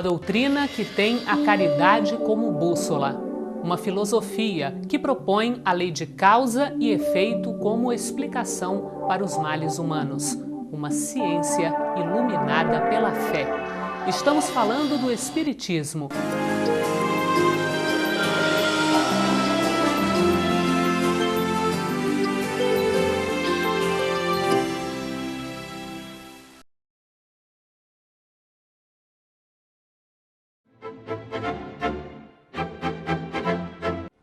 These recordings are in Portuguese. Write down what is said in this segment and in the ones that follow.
Uma doutrina que tem a caridade como bússola. Uma filosofia que propõe a lei de causa e efeito como explicação para os males humanos. Uma ciência iluminada pela fé. Estamos falando do Espiritismo.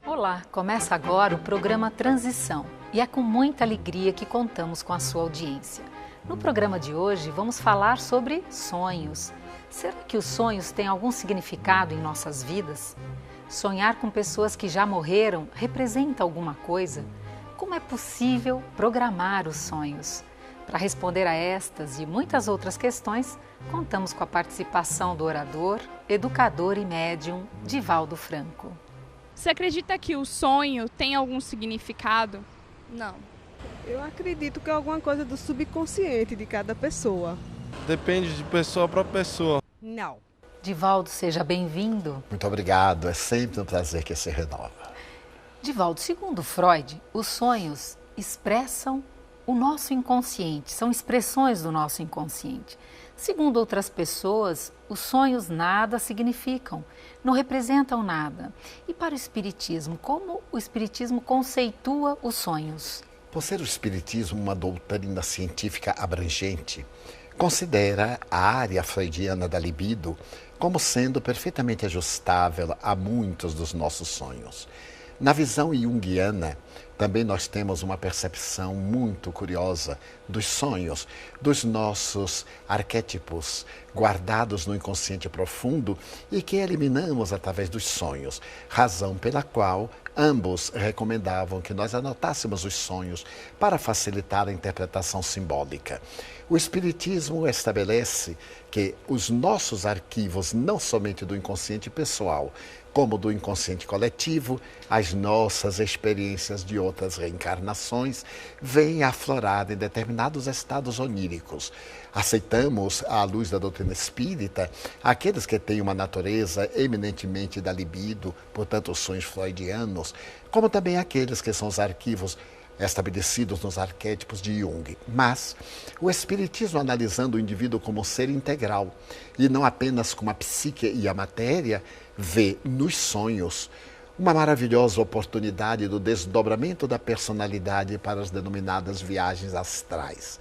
Olá, começa agora o programa Transição e é com muita alegria que contamos com a sua audiência. No programa de hoje vamos falar sobre sonhos. Será que os sonhos têm algum significado em nossas vidas? Sonhar com pessoas que já morreram representa alguma coisa? Como é possível programar os sonhos? Para responder a estas e muitas outras questões, contamos com a participação do orador, educador e médium Divaldo Franco. Você acredita que o sonho tem algum significado? Não. Eu acredito que é alguma coisa do subconsciente de cada pessoa. Depende de pessoa para pessoa. Não. Divaldo, seja bem-vindo. Muito obrigado, é sempre um prazer que se renova. Divaldo, segundo Freud, os sonhos expressam o nosso inconsciente, são expressões do nosso inconsciente. Segundo outras pessoas, os sonhos nada significam, não representam nada. E para o Espiritismo, como o Espiritismo conceitua os sonhos? Por ser o Espiritismo uma doutrina científica abrangente, considera a área freudiana da libido como sendo perfeitamente ajustável a muitos dos nossos sonhos. Na visão junguiana, também nós temos uma percepção muito curiosa dos sonhos, dos nossos arquétipos guardados no inconsciente profundo e que eliminamos através dos sonhos, razão pela qual ambos recomendavam que nós anotássemos os sonhos para facilitar a interpretação simbólica. O Espiritismo estabelece que os nossos arquivos, não somente do inconsciente pessoal, como do inconsciente coletivo, as nossas experiências de outras reencarnações vêm aflorar em determinados estados oníricos. Aceitamos, à luz da doutrina espírita, aqueles que têm uma natureza eminentemente da libido, portanto os sonhos freudianos, como também aqueles que são os arquivos estabelecidos nos arquétipos de Jung. Mas o Espiritismo, analisando o indivíduo como um ser integral e não apenas como a psique e a matéria, vê nos sonhos uma maravilhosa oportunidade do desdobramento da personalidade para as denominadas viagens astrais.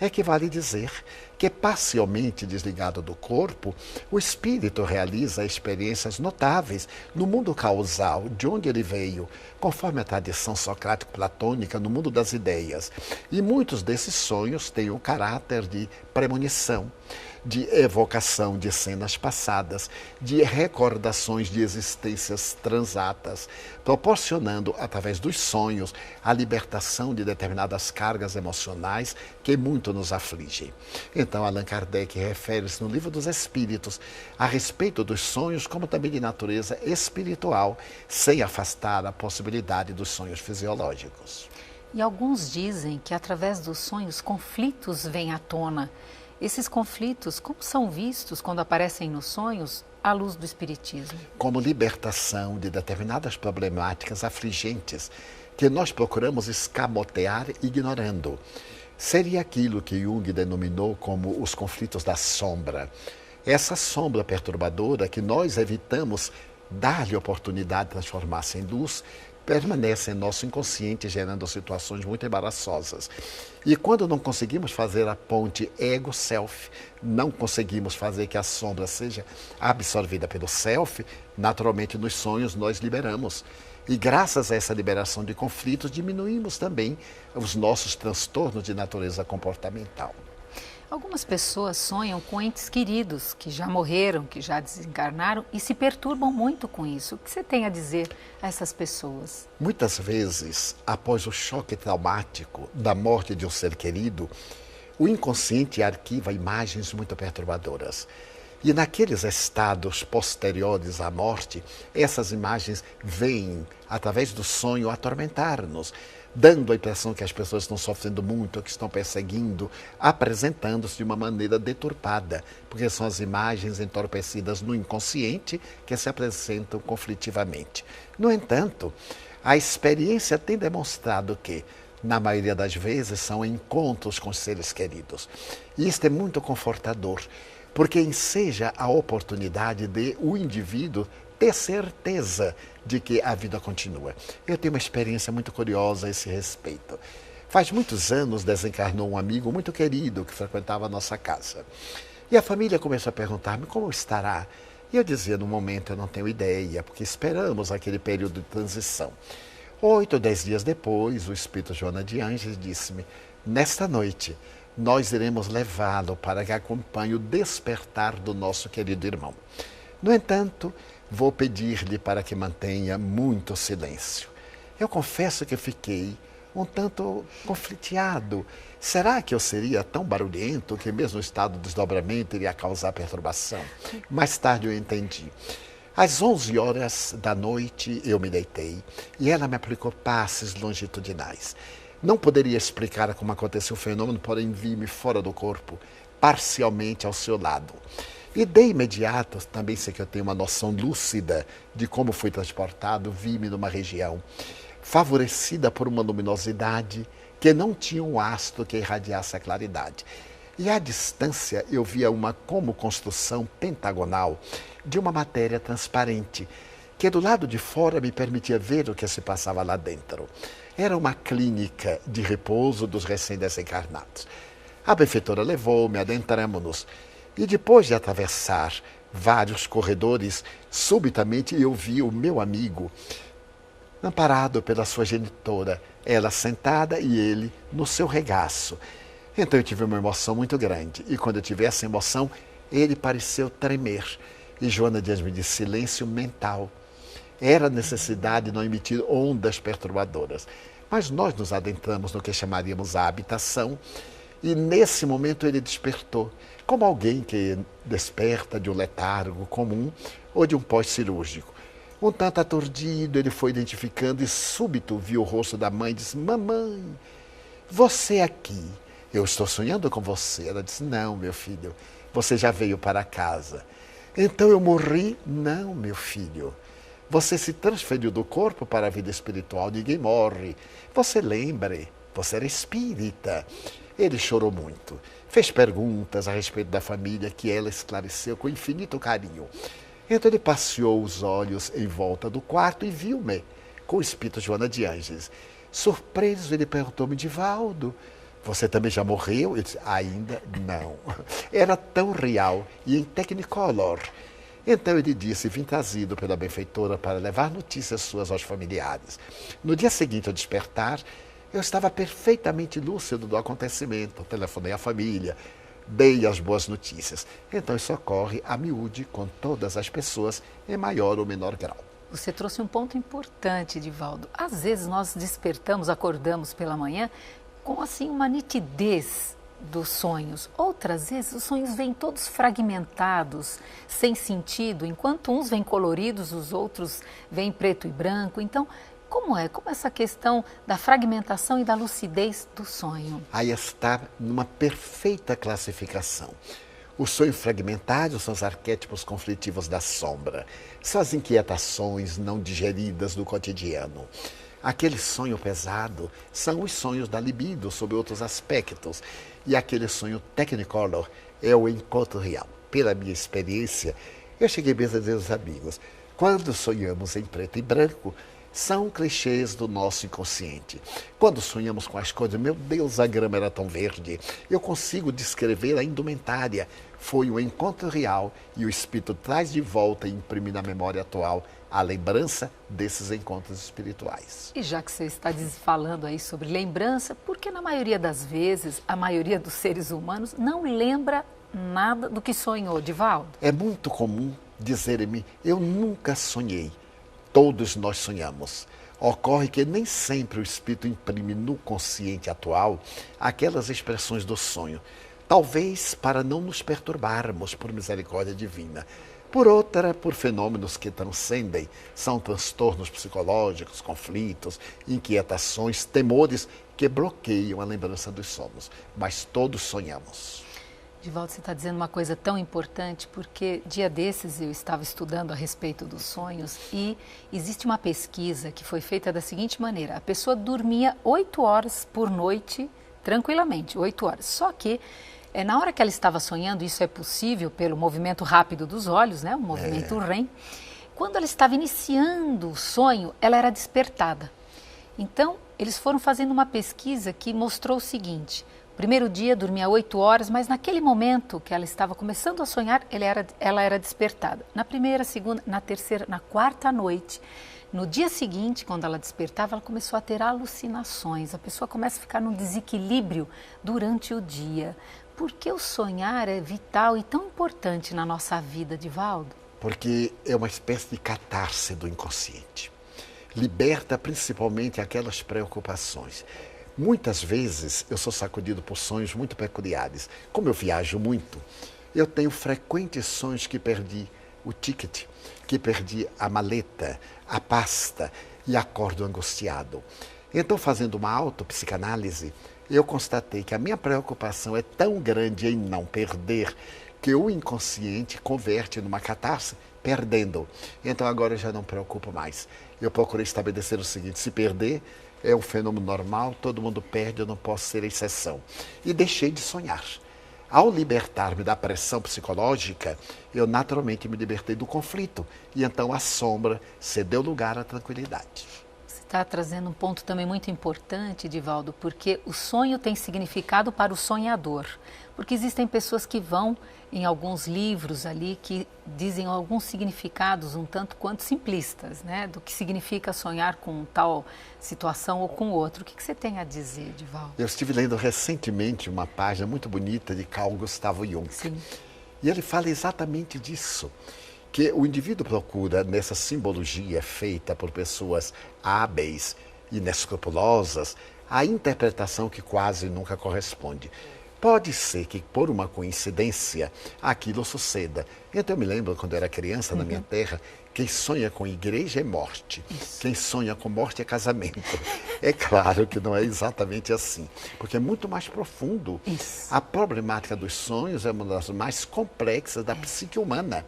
Equivale dizer que, parcialmente desligado do corpo, o espírito realiza experiências notáveis no mundo causal, de onde ele veio, conforme a tradição socrático-platônica no mundo das ideias. E muitos desses sonhos têm o caráter de premonição, de evocação de cenas passadas, de recordações de existências transatas, proporcionando, através dos sonhos, a libertação de determinadas cargas emocionais que muito nos afligem. Então, Allan Kardec refere-se no Livro dos Espíritos a respeito dos sonhos, como também de natureza espiritual, sem afastar a possibilidade dos sonhos fisiológicos. E alguns dizem que, através dos sonhos, conflitos vêm à tona. Esses conflitos, como são vistos quando aparecem nos sonhos, à luz do Espiritismo? Como libertação de determinadas problemáticas afligentes que nós procuramos escamotear ignorando. Seria aquilo que Jung denominou como os conflitos da sombra. Essa sombra perturbadora que nós evitamos dar-lhe oportunidade de transformar-se em luz, permanece em nosso inconsciente, gerando situações muito embaraçosas. E quando não conseguimos fazer a ponte ego-self, não conseguimos fazer que a sombra seja absorvida pelo self, naturalmente nos sonhos nós liberamos. E graças a essa liberação de conflitos, diminuímos também os nossos transtornos de natureza comportamental. Algumas pessoas sonham com entes queridos que já morreram, que já desencarnaram e se perturbam muito com isso. O que você tem a dizer a essas pessoas? Muitas vezes, após o choque traumático da morte de um ser querido, o inconsciente arquiva imagens muito perturbadoras. E naqueles estados posteriores à morte, essas imagens vêm, através do sonho, atormentar-nos, dando a impressão que as pessoas estão sofrendo muito, que estão perseguindo, apresentando-se de uma maneira deturpada, porque são as imagens entorpecidas no inconsciente que se apresentam conflitivamente. No entanto, a experiência tem demonstrado que, na maioria das vezes, são encontros com seres queridos. E isto é muito confortador, porque enseja a oportunidade de o indivíduo ter certeza de que a vida continua. Eu tenho uma experiência muito curiosa a esse respeito. Faz muitos anos desencarnou um amigo muito querido que frequentava a nossa casa. E a família começou a perguntar-me como estará. E eu dizia, no momento eu não tenho ideia, porque esperamos aquele período de transição. 8 ou 10 dias depois, o espírito Joana de Ângeles disse-me, nesta noite, nós iremos levá-lo para que acompanhe o despertar do nosso querido irmão. No entanto, vou pedir-lhe para que mantenha muito silêncio. Eu confesso que fiquei um tanto confliteado. Será que eu seria tão barulhento que mesmo o estado de desdobramento iria causar perturbação? Mais tarde eu entendi. Às 11 horas da noite eu me deitei e ela me aplicou passes longitudinais. Não poderia explicar como aconteceu o fenômeno, porém vi-me fora do corpo, parcialmente ao seu lado. E de imediato, também sei que eu tenho uma noção lúcida de como fui transportado, vi-me numa região favorecida por uma luminosidade que não tinha um astro que irradiasse a claridade. E à distância eu via uma como construção pentagonal de uma matéria transparente, que do lado de fora me permitia ver o que se passava lá dentro. Era uma clínica de repouso dos recém-desencarnados. A benfeitora levou-me, adentramos-nos, e depois de atravessar vários corredores, subitamente eu vi o meu amigo amparado pela sua genitora, ela sentada e ele no seu regaço. Então eu tive uma emoção muito grande, e quando eu tive essa emoção, ele pareceu tremer. E Joana de Ângeles me disse, silêncio mental. Era necessidade de não emitir ondas perturbadoras. Mas nós nos adentramos no que chamaríamos a habitação, e nesse momento ele despertou, como alguém que desperta de um letargo comum ou de um pós-cirúrgico. Um tanto aturdido, ele foi identificando e súbito viu o rosto da mãe e disse, mamãe, você aqui, eu estou sonhando com você. Ela disse, não, meu filho, você já veio para casa. Então eu morri? Não, meu filho. Você se transferiu do corpo para a vida espiritual, ninguém morre. Você lembre, você era espírita. Ele chorou muito, fez perguntas a respeito da família que ela esclareceu com infinito carinho. Então ele passeou os olhos em volta do quarto e viu-me com o espírito Joana de Ângeles. Surpreso, ele perguntou-me, Divaldo, você também já morreu? Eu disse, ainda não. Era tão real e em Technicolor. Então ele disse, vim trazido pela benfeitora para levar notícias suas aos familiares. No dia seguinte ao despertar, eu estava perfeitamente lúcido do acontecimento. Telefonei à família, dei as boas notícias. Então isso ocorre a miúde com todas as pessoas em maior ou menor grau. Você trouxe um ponto importante, Divaldo. Às vezes nós despertamos, acordamos pela manhã com assim uma nitidez dos sonhos. Outras vezes os sonhos vêm todos fragmentados, sem sentido, enquanto uns vêm coloridos, os outros vêm preto e branco. Então, como essa questão da fragmentação e da lucidez do sonho? Aí está numa perfeita classificação. O sonho fragmentário são os arquétipos conflitivos da sombra. São as inquietações não digeridas do cotidiano. Aquele sonho pesado são os sonhos da libido sob outros aspectos. E aquele sonho Technicolor é o encontro real. Pela minha experiência, eu cheguei mesmo a dizer aos amigos, quando sonhamos em preto e branco, são clichês do nosso inconsciente. Quando sonhamos com as coisas, meu Deus, a grama era tão verde, eu consigo descrever a indumentária. Foi um encontro real e o espírito traz de volta e imprime na memória atual a lembrança desses encontros espirituais. E já que você está falando aí sobre lembrança, porque na maioria das vezes, a maioria dos seres humanos não lembra nada do que sonhou, Divaldo? É muito comum dizerem-me, eu nunca sonhei. Todos nós sonhamos. Ocorre que nem sempre o espírito imprime no consciente atual aquelas expressões do sonho. Talvez para não nos perturbarmos por misericórdia divina. Por outra, por fenômenos que transcendem, são transtornos psicológicos, conflitos, inquietações, temores que bloqueiam a lembrança dos sonhos. Mas todos sonhamos. Divaldo, você está dizendo uma coisa tão importante, porque dia desses eu estava estudando a respeito dos sonhos e existe uma pesquisa que foi feita da seguinte maneira: a pessoa dormia 8 horas por noite, tranquilamente, 8 horas. Só que na hora que ela estava sonhando, isso é possível pelo movimento rápido dos olhos, né? O movimento REM. Quando ela estava iniciando o sonho, ela era despertada. Então, eles foram fazendo uma pesquisa que mostrou o seguinte: primeiro dia dormia 8 horas, mas naquele momento que ela estava começando a sonhar, ela era despertada. Na primeira, segunda, na terceira, na quarta noite, no dia seguinte, quando ela despertava, ela começou a ter alucinações. A pessoa começa a ficar num desequilíbrio durante o dia. Por que o sonhar é vital e tão importante na nossa vida, Divaldo? Porque é uma espécie de catarse do inconsciente. Liberta principalmente aquelas preocupações. Muitas vezes eu sou sacudido por sonhos muito peculiares. Como eu viajo muito, eu tenho frequentes sonhos que perdi o ticket, que perdi a maleta, a pasta e acordo angustiado. Então, fazendo uma autopsicanálise, eu constatei que a minha preocupação é tão grande em não perder que o inconsciente converte numa catarse perdendo. Então agora eu já não me preocupo mais. Eu procurei estabelecer o seguinte: se perder é um fenômeno normal, todo mundo perde, eu não posso ser exceção. E deixei de sonhar. Ao libertar-me da pressão psicológica, eu naturalmente me libertei do conflito. E então a sombra cedeu lugar à tranquilidade. Você está trazendo um ponto também muito importante, Divaldo, porque o sonho tem significado para o sonhador. Porque existem pessoas que vão em alguns livros ali que dizem alguns significados um tanto quanto simplistas, né? Do que significa sonhar com tal situação ou com outro. O que você tem a dizer, Divaldo? Eu estive lendo recentemente uma página muito bonita de Carl Gustav Jung. Sim. E ele fala exatamente disso, que o indivíduo procura, nessa simbologia feita por pessoas hábeis, inescrupulosas, a interpretação que quase nunca corresponde. Pode ser que, por uma coincidência, aquilo suceda. Então, eu me lembro, quando eu era criança, na minha terra, quem sonha com igreja é morte. Isso. Quem sonha com morte é casamento. É claro que não é exatamente assim, porque é muito mais profundo. Isso. A problemática dos sonhos é uma das mais complexas da psique humana.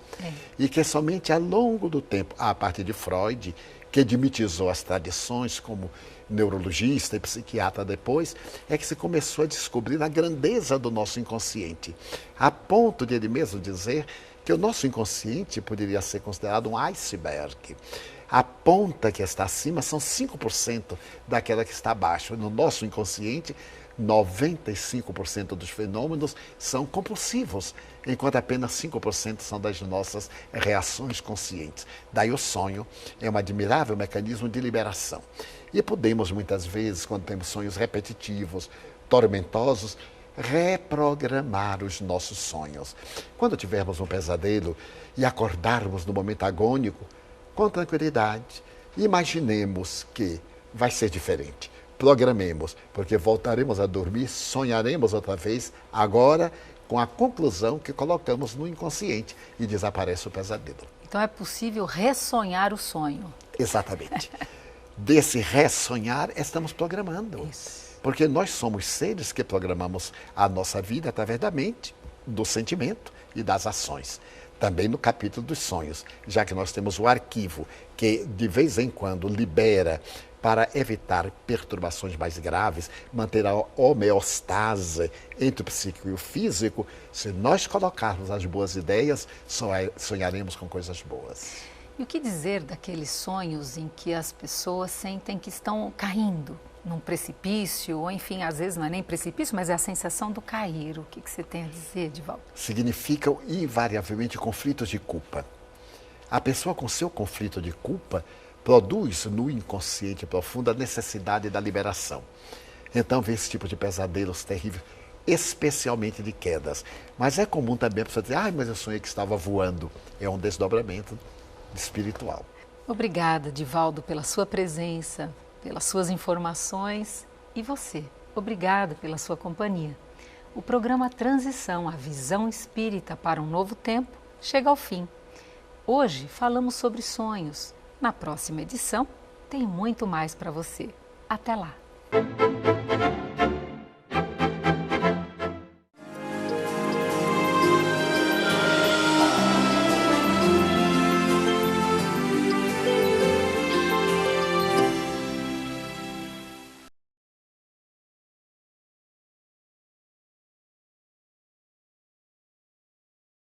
E que é somente ao longo do tempo, a partir de Freud, que edmitizou as tradições como neurologista e psiquiatra depois, é que se começou a descobrir a grandeza do nosso inconsciente, a ponto de ele mesmo dizer que o nosso inconsciente poderia ser considerado um iceberg. A ponta que está acima são 5% daquela que está abaixo. No nosso inconsciente, 95% dos fenômenos são compulsivos, enquanto apenas 5% são das nossas reações conscientes. Daí o sonho é um admirável mecanismo de liberação. E podemos, muitas vezes, quando temos sonhos repetitivos, tormentosos, reprogramar os nossos sonhos. Quando tivermos um pesadelo e acordarmos no momento agônico, com tranquilidade, imaginemos que vai ser diferente. Programemos, porque voltaremos a dormir, sonharemos outra vez, agora com a conclusão que colocamos no inconsciente e desaparece o pesadelo. Então é possível ressonhar o sonho. Exatamente. Desse ressonhar, estamos programando. Isso. Porque nós somos seres que programamos a nossa vida através da mente, do sentimento e das ações. Também no capítulo dos sonhos, já que nós temos o arquivo que de vez em quando libera para evitar perturbações mais graves, manter a homeostase entre o psíquico e o físico. Se nós colocarmos as boas ideias, sonharemos com coisas boas. E o que dizer daqueles sonhos em que as pessoas sentem que estão caindo num precipício, ou enfim, às vezes não é nem precipício, mas é a sensação do cair. O que você tem a dizer, Divaldo? Significam invariavelmente conflitos de culpa. A pessoa com seu conflito de culpa produz no inconsciente profundo a necessidade da liberação. Então vê esse tipo de pesadelos terríveis, especialmente de quedas. Mas é comum também a pessoa dizer: mas eu sonhei que estava voando. É um desdobramento espiritual. Obrigada, Divaldo, pela sua presença, pelas suas informações, e você, obrigada pela sua companhia. O programa Transição, a visão espírita para um novo tempo, chega ao fim. Hoje falamos sobre sonhos. Na próxima edição tem muito mais para você. Até lá!